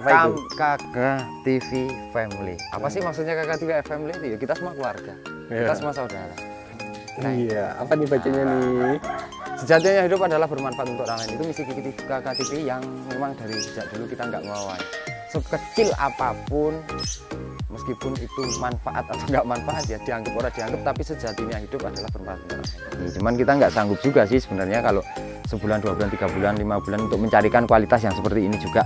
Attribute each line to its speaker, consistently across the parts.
Speaker 1: KK TV Family. Apa sih maksudnya KK TV Family itu? Ya kita semua keluarga, kita semua saudara.
Speaker 2: Iya, apa nih bacanya nih?
Speaker 1: Sejatinya hidup adalah bermanfaat untuk orang lain. Itu misi KK TV yang memang dari sejak dulu kita nggak ngawai. Sekecil apapun, meskipun itu manfaat atau nggak manfaat ya dianggap orang dianggap, tapi sejatinya hidup adalah bermanfaat untuk orang lain. Cuman kita nggak sanggup juga sih sebenarnya kalau sebulan, 2 bulan, 3 bulan, 5 bulan untuk mencarikan kualitas yang seperti ini juga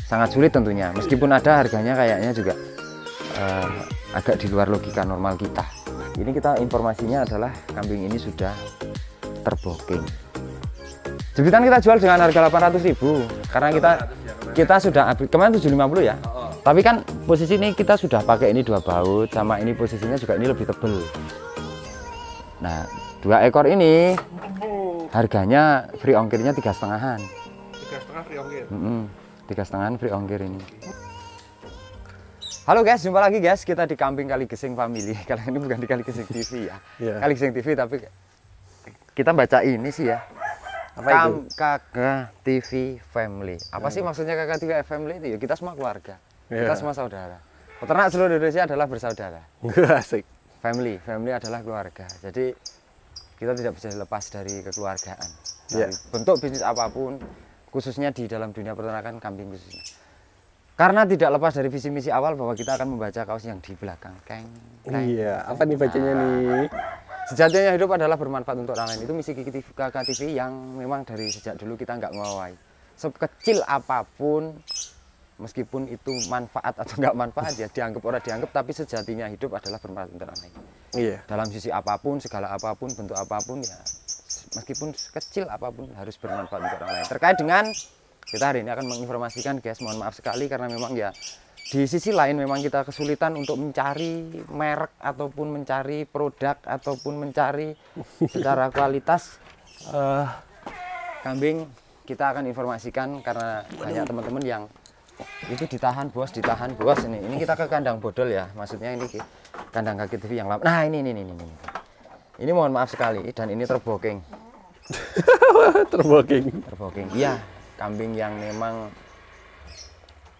Speaker 1: sangat sulit tentunya. Meskipun ada harganya kayaknya juga agak di luar logika normal kita. Ini kita informasinya adalah kambing ini sudah terbooking. Jepitan kita jual dengan harga 800.000 karena kita sudah kemarin 750 ya. Tapi kan posisi ini kita sudah pakai ini 2 baut sama ini posisinya juga ini lebih tebel. Nah, 2 ekor ini harganya free ongkirnya 3,5-an.
Speaker 2: 3,5 free ongkir.
Speaker 1: 3,5-an free ongkir ini. Halo guys, jumpa lagi guys, kita di Kambing Kaligesing Family. Kali ini bukan di Kaligesing TV ya. Kaligesing TV tapi kita baca ini sih ya. KK TV Family. Apa sih maksudnya KK TV Family itu? Ya kita semua keluarga, kita semua saudara. Peternak seluruh Indonesia adalah bersaudara.
Speaker 2: Asik.
Speaker 1: Family adalah keluarga. Jadi kita tidak bisa lepas dari kekeluargaan. Dari bentuk bisnis apapun, khususnya di dalam dunia peternakan kambing khususnya. Karena tidak lepas dari visi misi awal bahwa kita akan membaca kaos yang di belakang.
Speaker 2: Iya, apa nih bacanya nih?
Speaker 1: Sejatinya hidup adalah bermanfaat untuk orang lain. Itu misi KK TV yang memang dari sejak dulu kita nggak ngawai. Sekecil apapun, meskipun itu manfaat atau nggak manfaat ya dianggap orang dianggap, tapi sejatinya hidup adalah bermanfaat untuk orang lain.
Speaker 2: Iya.
Speaker 1: Dalam sisi apapun, segala apapun, bentuk apapun ya, meskipun kecil apapun harus bermanfaat untuk orang lain. Terkait dengan kita hari ini akan menginformasikan guys, mohon maaf sekali karena memang ya di sisi lain memang kita kesulitan untuk mencari merek ataupun mencari produk ataupun mencari secara kualitas kambing. Kita akan informasikan karena banyak teman-teman yang itu ditahan bos ini kita ke kandang bodol ya, maksudnya ini kandang KK TV yang lama. Nah ini mohon maaf sekali dan ini terbooking. terbooking iya, kambing yang memang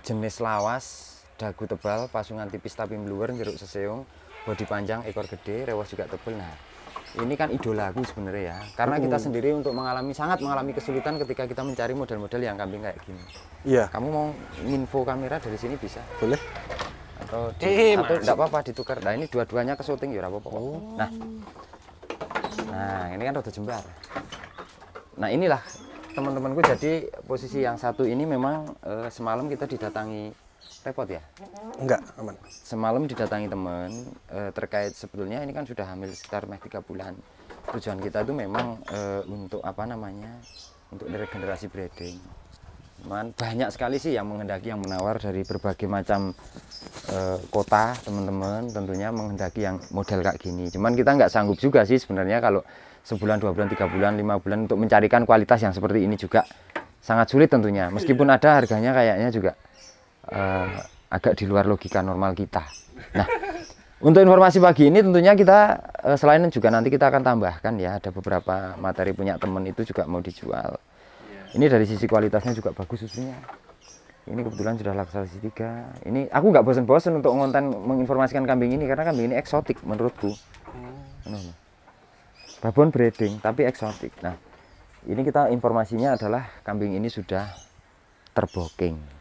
Speaker 1: jenis lawas, dagu tebal, pasungan tipis tapi meluwer, jeruk seseung, bodi panjang, ekor gede, rewas juga tebal. Nah ini kan idola aku sebenarnya ya, karena kita sendiri untuk sangat mengalami kesulitan ketika kita mencari model-model yang kambing kayak gini. Iya. Kamu mau info kamera dari sini bisa? Boleh. Atau enggak apa-apa ditukar. Nah ini dua-duanya ke syuting ya apa-apa. Nah ini kan rada jembar. Nah inilah teman-temanku, jadi posisi yang satu ini memang semalam kita didatangi. Repot ya?
Speaker 2: Enggak, aman.
Speaker 1: Semalam didatangi teman terkait sebetulnya ini kan sudah hamil sekitar 3 bulan. Tujuan kita itu memang untuk apa namanya? Untuk regenerasi breeding. Cuman banyak sekali sih yang menghendaki, yang menawar dari berbagai macam kota, teman-teman tentunya menghendaki yang model kayak gini. Cuman kita nggak sanggup juga sih sebenarnya kalau sebulan, 2 bulan, 3 bulan, 5 bulan untuk mencarikan kualitas yang seperti ini juga sangat sulit tentunya. Meskipun ada harganya kayaknya juga agak di luar logika normal kita. Nah, untuk informasi pagi ini tentunya kita selain juga nanti kita akan tambahkan ya, ada beberapa materi punya temen itu juga mau dijual. Ini dari sisi kualitasnya juga bagus susunya. Ini kebetulan sudah laksanasi 3. Ini aku nggak bosan-bosan untuk ngonten menginformasikan kambing ini karena kambing ini eksotik menurutku. Babon breeding tapi eksotik. Nah, ini informasinya adalah kambing ini sudah terbooking.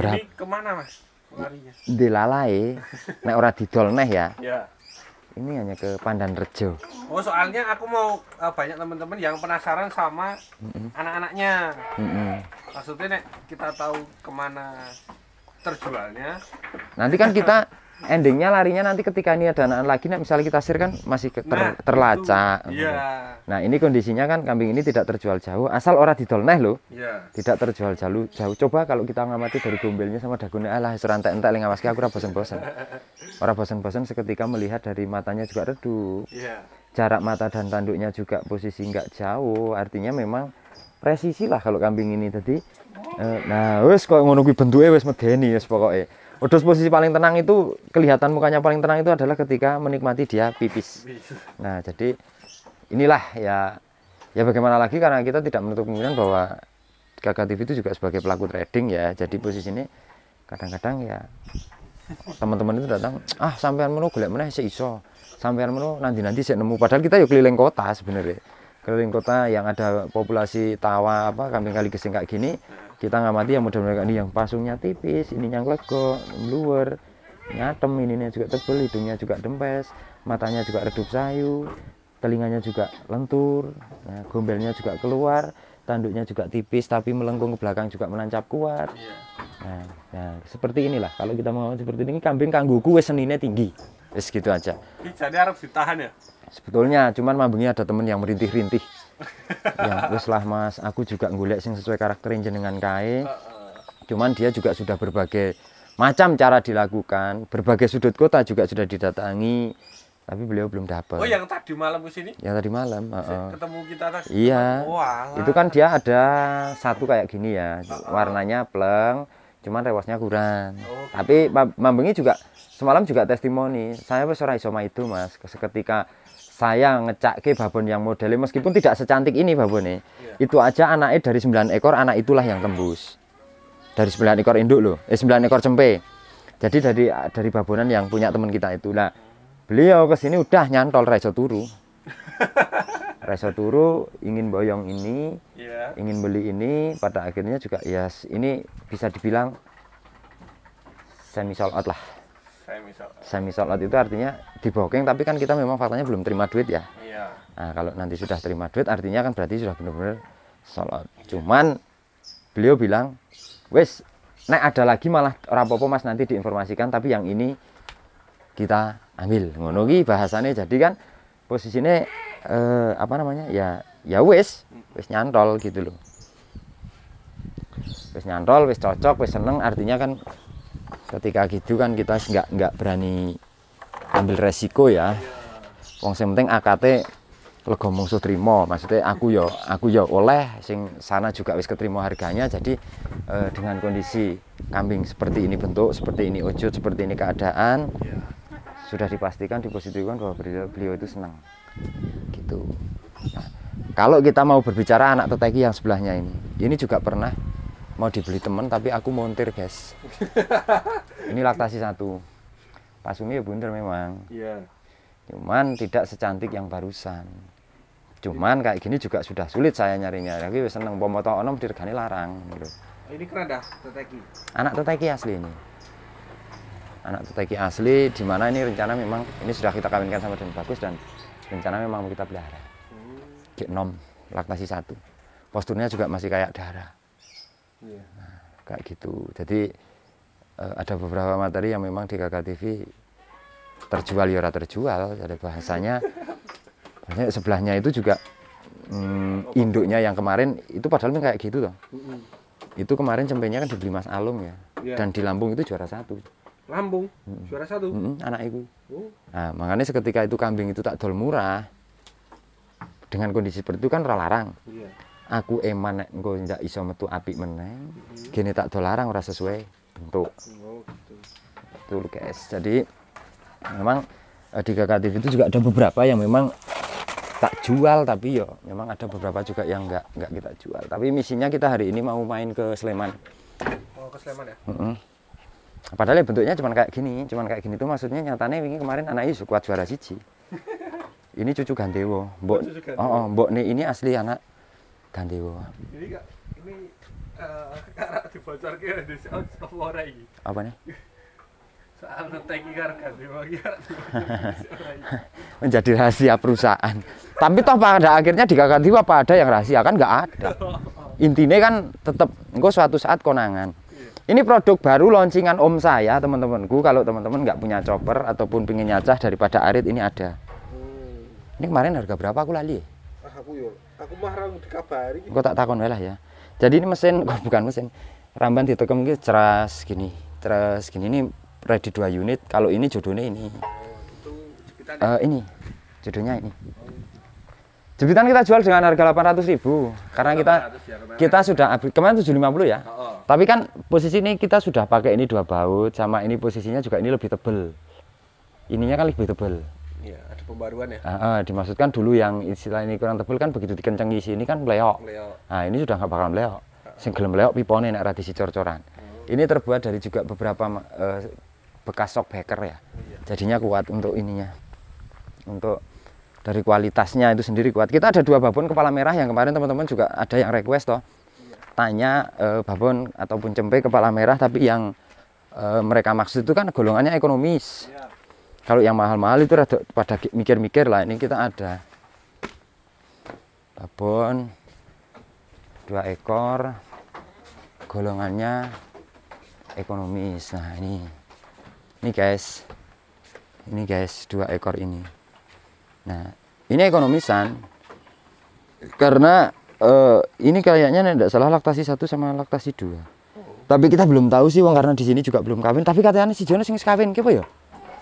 Speaker 2: Ini kemana mas? Larinya?
Speaker 1: Dilalai, nek ora didol neh ya. Ini hanya ke Pandan Rejo.
Speaker 2: Oh soalnya aku mau banyak teman-teman yang penasaran sama anak-anaknya. Maksudnya nek kita tahu kemana terjualnya.
Speaker 1: Nanti kan kita endingnya larinya nanti ketika ini ada anak lagi, misalnya kita share kan masih terlacak. Nah ini kondisinya kan kambing ini tidak terjual jauh, asal ora didol neh loh. Tidak terjual jauh. Coba kalau kita ngamati dari gombelnya sama dagunnya, alah serantai entek ngawaski aku ora bosen-bosen. Ora bosen-bosen seketika melihat dari matanya juga redup. Jarak mata dan tanduknya juga posisi nggak jauh, artinya memang presisi lah kalau kambing ini tadi. Nah wes kok ngono kuwi bentuke wis medeni wis pokoke. Udah posisi paling tenang itu, kelihatan mukanya paling tenang itu adalah ketika menikmati dia pipis. Nah jadi inilah ya bagaimana lagi, karena kita tidak menutup kemungkinan bahwa Kakak TV itu juga sebagai pelaku trading ya. Jadi posisi ini kadang-kadang ya teman-teman itu datang, sampean menu golek meneh sik iso. Sampean menu nanti sik nemu. Padahal kita yuk keliling kota sebenarnya. Keliling kota yang ada populasi tawa kambing kali gesing kayak gini, kita ngamati yang model-model ini yang pasungnya tipis, ini yang lego, luwer, nyatem, ininya juga tebel, hidungnya juga dempes, matanya juga redup sayu, telinganya juga lentur, nah, gombelnya juga keluar, tanduknya juga tipis tapi melengkung ke belakang juga menancap kuat. Nah, seperti inilah kalau kita mau seperti ini kambing kangguku wis senine tinggi. Wis gitu aja.
Speaker 2: Jadi harus ditahan ya?
Speaker 1: Sebetulnya cuman mambengnya ada temen yang merintih-rintih. Ya wis lah Mas, aku juga golek sing sesuai karakter jenengan kae. Cuman dia juga sudah berbagai macam cara dilakukan, berbagai sudut kota juga sudah didatangi. Tapi beliau belum dapat.
Speaker 2: Oh, yang tadi malam ke sini?
Speaker 1: Yang tadi malam,
Speaker 2: ketemu kita tadi.
Speaker 1: Iya.
Speaker 2: Oh,
Speaker 1: itu kan dia ada satu kayak gini ya, warnanya pleng, cuman rewasnya kurang. Tapi mambengi juga semalam juga testimoni. Saya wis ora iso itu, Mas. Seketika saya ngecake babon yang modelnya meskipun tidak secantik ini babonnya. Itu aja anaknya dari 9 ekor, anak itulah yang tembus. Dari 9 ekor induk loh, 9 ekor cempe. Jadi dari babonan yang punya teman kita itu. Nah, beliau ke sini udah nyantol reso turu. Reso turu ingin boyong ini, ingin beli ini, pada akhirnya juga ya ini bisa dibilang semi sold out lah. Semi sold out itu artinya dibooking, tapi kan kita memang faktanya belum terima duit ya. Nah, kalau nanti sudah terima duit artinya kan berarti sudah benar-benar sold out. Cuman beliau bilang, wes, nek ada lagi malah ora apa-apa Mas, nanti diinformasikan, tapi yang ini kita ambil. Ngono ki bahasane. Jadi kan posisinya apa namanya? Ya wes nyantol gitu loh. Wes nyantol, wes cocok, wes seneng, artinya kan ketika gitu kan kita nggak berani ambil resiko ya. Wong sing penting akate lega mungsuh trimo, maksudnya aku yo oleh sing sana juga wis keterima harganya. Jadi dengan kondisi kambing seperti ini bentuk, seperti ini wujud, seperti ini keadaan, sudah dipastikan, dipositifkan bahwa beliau itu senang gitu. Nah, kalau kita mau berbicara anak teteki yang sebelahnya ini juga pernah mau dibeli temen tapi aku montir guys. Ini laktasi 1, pasungnya ya bunder memang. Cuman tidak secantik yang barusan. Cuman kayak gini juga sudah sulit saya nyarinya. Lagi seneng pomoto onom dirgani larang gitu.
Speaker 2: Ini keranda teteki.
Speaker 1: Anak teteki asli ini. Anak teteki asli, di mana ini rencana memang ini sudah kita kawinkan sama dan bagus, dan rencana memang mau kita pelihara. Genom laktasi 1. Posturnya juga masih kayak darah. Nah, kayak gitu. Jadi ada beberapa materi yang memang di Kakak TV terjual ya ora terjual. Ada bahasanya sebelahnya itu juga induknya yang kemarin itu padahal kayak gitu toh. Itu kemarin cempenya kan dibeli Mas Alum ya. Dan di Lampung itu juara 1.
Speaker 2: Lampung juara 1.
Speaker 1: Anak itu. Nah, makanya seketika itu kambing itu tak dol murah. Dengan kondisi seperti itu kan ora larang. Aku eman nek engko ndak iso metu apik meneng. Gene tak dol larang ora sesuai bentuk. Betul guys. Jadi memang di Kakak TV itu juga ada beberapa yang memang tak jual, tapi yo memang ada beberapa juga yang enggak kita jual. Tapi misinya kita hari ini mau main ke Sleman.
Speaker 2: Oh, ke Sleman ya?
Speaker 1: Padahal ya bentuknya cuman kayak gini tuh maksudnya nyatanya wingi kemarin anak itu kuat juara 1. Ini cucu Gandewo. Mbok ini asli anak Gandewo.
Speaker 2: Ini karena dibocorke di apa ora iki?
Speaker 1: Apanya?
Speaker 2: Soal teteki karo Gandewo iki.
Speaker 1: Menjadi rahasia perusahaan. Tapi toh pada akhirnya di Kakak TV apa ada yang rahasia? Kan nggak ada. Intinya kan tetap engko suatu saat konangan. Ini produk baru launcingan om saya, teman-temanku. Kalau teman-teman nggak punya chopper ataupun pingin nyacah daripada arit, ini ada. Ini kemarin harga berapa aku lali?
Speaker 2: Aku mah ra dikabari.
Speaker 1: Engko tak takon wae lah ya. Jadi ini mesin, bukan mesin. Ramban ditekem iki ceras gini. Ceras gini, ini ready 2 unit. Kalau ini jodohnya ini.
Speaker 2: Itu jepitannya.
Speaker 1: Ini. Jodohnya ini. Jepitan kita jual dengan harga 800.000 karena kita sudah kemarin 750 ya. Tapi kan posisi ini kita sudah pakai ini 2 baut, sama ini posisinya juga ini lebih tebel. Ininya kan lebih tebel.
Speaker 2: Iya, ada pembaruan ya.
Speaker 1: Dimaksudkan dulu yang istilah ini kurang tebel kan begitu dikenceng isi ini kan meleok. Nah, ini sudah nggak bakal meleok. sing gelem leok pipone nek ora diisi cor-coran. Ini terbuat dari juga beberapa bekas shockbreaker ya. Jadinya kuat untuk ininya. Untuk dari kualitasnya itu sendiri kuat. Kita ada 2 babon kepala merah yang kemarin teman-teman juga ada yang request toh. Tanya babon ataupun cempe kepala merah, tapi yang mereka maksud itu kan golongannya ekonomis. Kalau yang mahal-mahal itu rada pada mikir-mikir lah. Ini kita ada babon 2 ekor golongannya ekonomis. Nah ini guys, 2 ekor ini. Nah ini ekonomisan karena ini kayaknya tidak salah laktasi 1 sama laktasi 2. Tapi kita belum tahu sih, karena di sini juga belum kawin. Tapi katanya si Jono sing kawin, apa ya?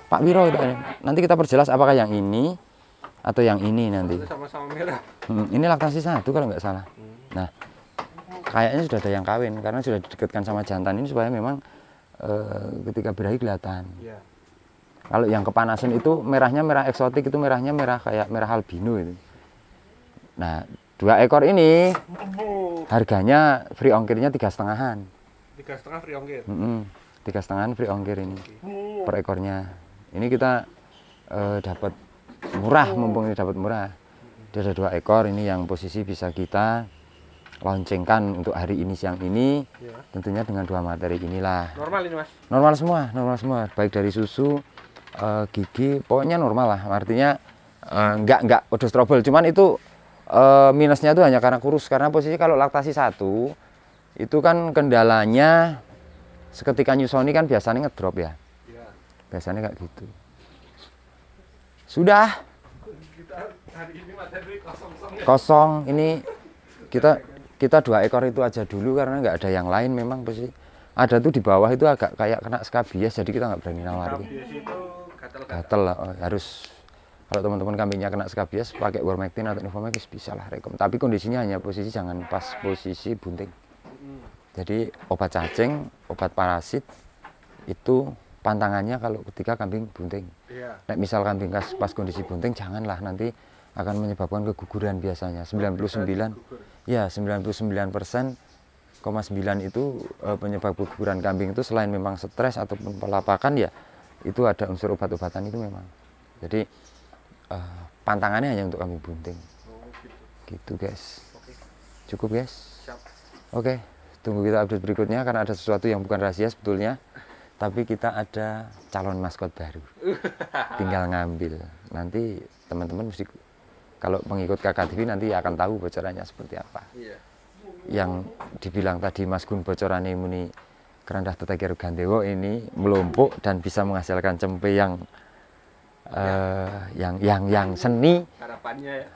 Speaker 1: Pak Wiro itu. Nanti kita perjelas apakah yang ini atau yang ini nanti.
Speaker 2: Sama-sama merah.
Speaker 1: Ini laktasi 1 kalau nggak salah. Nah kayaknya sudah ada yang kawin karena sudah didekatkan sama jantan ini supaya memang ketika birahi kelihatan. Kalau yang kepanasan itu merahnya merah eksotik, itu merahnya merah kayak merah albino itu. Nah 2 ekor ini harganya free ongkirnya 3,5-an.
Speaker 2: 3,5 free ongkir.
Speaker 1: 3,5-an free ongkir ini per ekornya. Ini kita dapat murah, mumpung ini dapat murah. Dia ada 2 ekor ini yang posisi bisa kita loncengkan untuk hari ini siang ini. Tentunya dengan 2 materi inilah.
Speaker 2: Normal ini Mas?
Speaker 1: Normal semua. Baik dari susu, gigi, pokoknya normal lah. Artinya enggak odos trouble. Cuman itu minusnya itu hanya karena kurus. Karena posisi kalau laktasi 1 itu kan kendalanya seketika nyusoni kan biasanya ngedrop ya. Biasanya kayak gitu. Sudah. Hari ini materi kosong. Ini kita 2 ekor itu aja dulu karena nggak ada yang lain. Memang posisi ada tuh di bawah itu agak kayak kena skabies, jadi kita nggak berani nawarin. Skabies itu gatel lah. Harus kalau teman-teman kambingnya kena skabies pakai Wormectin atau Nivomex bisa lah rekom. Tapi kondisinya hanya posisi jangan pas posisi bunting. Jadi obat cacing, obat parasit itu pantangannya kalau ketika kambing bunting. Nek misal kambing pas kondisi bunting janganlah, nanti akan menyebabkan keguguran biasanya. 99% itu penyebab keguguran kambing itu selain memang stres ataupun pelapakan ya itu ada unsur obat-obatan itu memang. Jadi pantangannya hanya untuk kambing bunting. Gitu guys. Cukup guys. Oke. Tunggu kita update berikutnya karena ada sesuatu yang bukan rahasia sebetulnya. Tapi kita ada calon maskot baru. Tinggal ngambil. Nanti teman-teman mesti kalau mengikut Kakak TV nanti akan tahu bocorannya seperti apa. Yang dibilang tadi Mas Gun bocorannya muni kerendah tetekir gandewo ini melompok dan bisa menghasilkan cempe yang seni.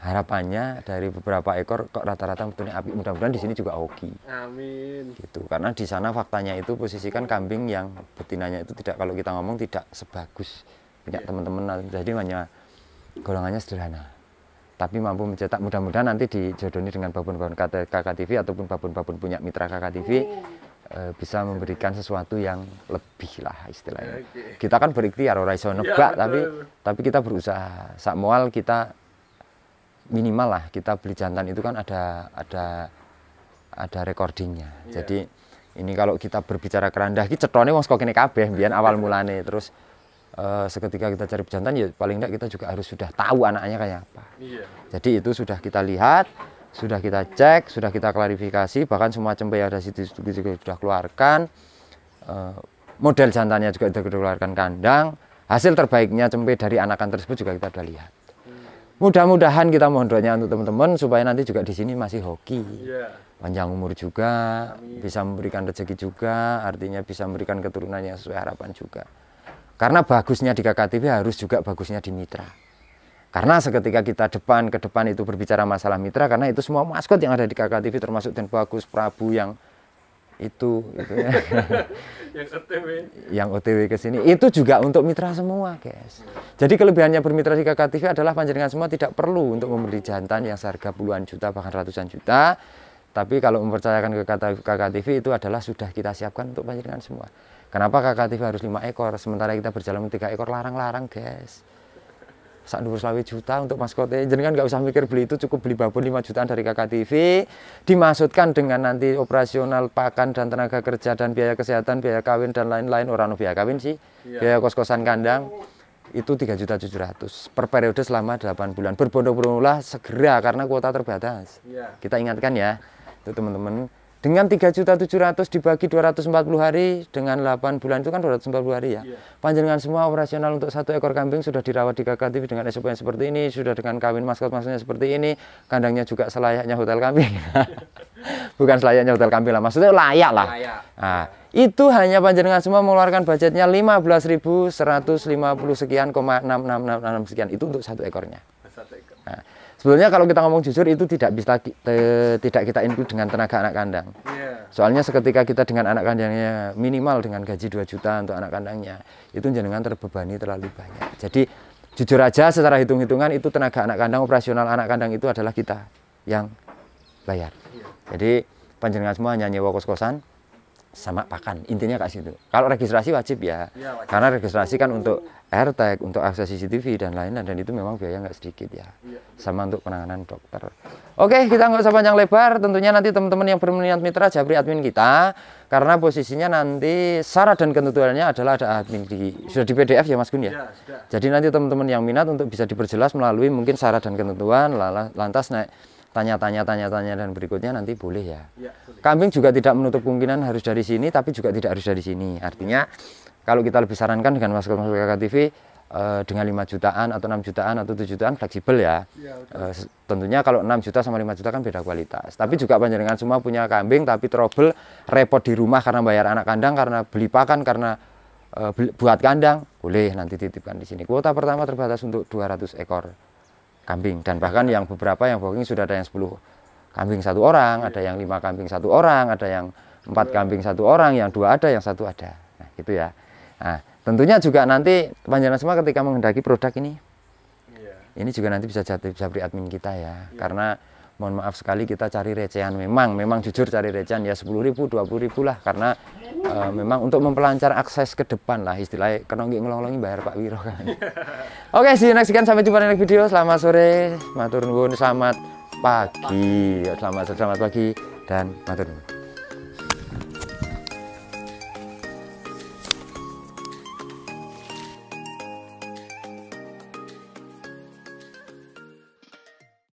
Speaker 1: Harapannya dari beberapa ekor kok rata-rata betulnya api. Mudah-mudahan di sini juga hoki.
Speaker 2: Amin.
Speaker 1: Gitu. Karena di sana faktanya itu posisikan kambing yang betinanya itu tidak, kalau kita ngomong tidak sebagus punya teman-teman. Jadi hanya golongannya sederhana. Tapi mampu mencetak, mudah-mudahan nanti dijodoni dengan babon-babon Kakak TV ataupun babon-babon punya mitra Kakak TV bisa memberikan sesuatu yang lebih lah istilahnya. Kita kan berikhtiar ora iso nebak, tapi kita berusaha. Sak moal kita minimal lah, kita beli jantan itu kan ada recordingnya. Jadi ini kalau kita berbicara kerandah ki cetone wong saka kene kabeh mbiyen awal mulane, terus seketika kita cari jantan ya paling tidak kita juga harus sudah tahu anaknya kayak apa. Jadi itu sudah kita lihat, sudah kita cek, sudah kita klarifikasi, bahkan semua cempe yang ada di situ juga sudah keluarkan. Model jantannya juga sudah keluarkan kandang. Hasil terbaiknya cempe dari anakan tersebut juga kita sudah lihat. Mudah-mudahan kita mohon doanya untuk teman-teman supaya nanti juga di sini masih hoki. Panjang umur juga, bisa memberikan rezeki juga, artinya bisa memberikan keturunan yang sesuai harapan juga. Karena bagusnya di Kakak TV harus juga bagusnya di mitra. Karena seketika kita ke depan itu berbicara masalah mitra, karena itu semua maskot yang ada di Kakak TV termasuk Den Bagus, Prabu yang itu ya. yang OTW ke sini itu juga untuk mitra semua, guys. Jadi kelebihannya bermitra di Kakak TV adalah panjenengan semua tidak perlu untuk membeli jantan yang seharga puluhan juta bahkan ratusan juta. Tapi kalau mempercayakan ke Kakak TV itu adalah sudah kita siapkan untuk panjenengan semua. Kenapa Kakak TV harus 5 ekor sementara kita berjalan 3 ekor larang-larang, guys. sak dhuwur 20 juta untuk maskote. Jenengan nggak usah mikir beli itu, cukup beli babon 5 jutaan dari KKTV, dimaksudkan dengan nanti operasional pakan dan tenaga kerja dan biaya kesehatan, biaya kawin dan lain-lain. Orang biaya kawin sih, biaya kos-kosan kandang itu 3.700.000 per periode selama 8 bulan. Berbondong-bondonglah segera karena kuota terbatas. Kita ingatkan ya, itu teman-teman. Dengan 3.700.000 dibagi 240 hari dengan 8 bulan itu kan 240 hari ya. Panjenengan semua operasional untuk 1 ekor kambing sudah dirawat di KKTV dengan SOP yang seperti ini, sudah dengan kawin maskot-maskotnya seperti ini, kandangnya juga selayaknya hotel kambing. Bukan selayaknya hotel kambing lah, maksudnya layak lah. Nah, itu hanya panjenengan semua mengeluarkan budgetnya 15.150 sekian, 666 sekian, itu untuk 1 ekornya. Nah, sebenarnya kalau kita ngomong jujur itu tidak kita include dengan tenaga anak kandang. Soalnya seketika kita dengan anak kandangnya minimal dengan gaji 2 juta untuk anak kandangnya, itu jenengan terbebani terlalu banyak. Jadi jujur aja secara hitung-hitungan itu tenaga anak kandang, operasional anak kandang itu adalah kita yang bayar. Jadi panjenengan semua hanya nyewa kos-kosan sama pakan, intinya kayak situ. Kalau registrasi wajib ya, karena registrasi kan untuk AirTag, untuk akses CCTV dan lain-lain, dan itu memang biaya nggak sedikit ya, sama untuk penanganan dokter. Oke, kita nggak usah panjang lebar, tentunya nanti teman-teman yang berminat mitra Japri admin kita, karena posisinya nanti syarat dan ketentuannya adalah ada admin sudah di PDF ya Mas Gun ya? Jadi nanti teman-teman yang minat untuk bisa diperjelas melalui mungkin syarat dan ketentuan, lantas naik tanya-tanya dan berikutnya nanti boleh ya. Kambing juga tidak menutup kemungkinan harus dari sini, tapi juga tidak harus dari sini. Artinya kalau kita lebih sarankan dengan maskot-maskot KKTV dengan 5 jutaan atau 6 jutaan atau 7 jutaan fleksibel ya. Tentunya kalau 6 juta sama 5 juta kan beda kualitas. Tapi juga panjenengan semua punya kambing tapi trouble repot di rumah karena bayar anak kandang, karena beli pakan, karena buat kandang, boleh nanti titipkan di sini. Kuota pertama terbatas untuk 200 ekor kambing, dan bahkan yang beberapa yang booking sudah ada yang 10 kambing 1 orang, ada yang 5 kambing 1 orang, ada yang 4 kambing 1 orang, yang 2 ada, yang 1 ada. Nah, gitu ya. Nah, tentunya juga nanti panjenengan semua ketika menghendaki produk ini juga nanti bisa Japri admin kita ya. Karena mohon maaf sekali kita cari recehan, memang jujur cari recehan ya 10.000, 20.000 lah, karena memang untuk memperlancar akses ke depan lah, istilahnya kenongi ngelolongi bayar Pak Wiro kan. Oke, see you next again, sampai jumpa di next video. Selamat sore, matur nuwun, selamat pagi dan matur nuwun.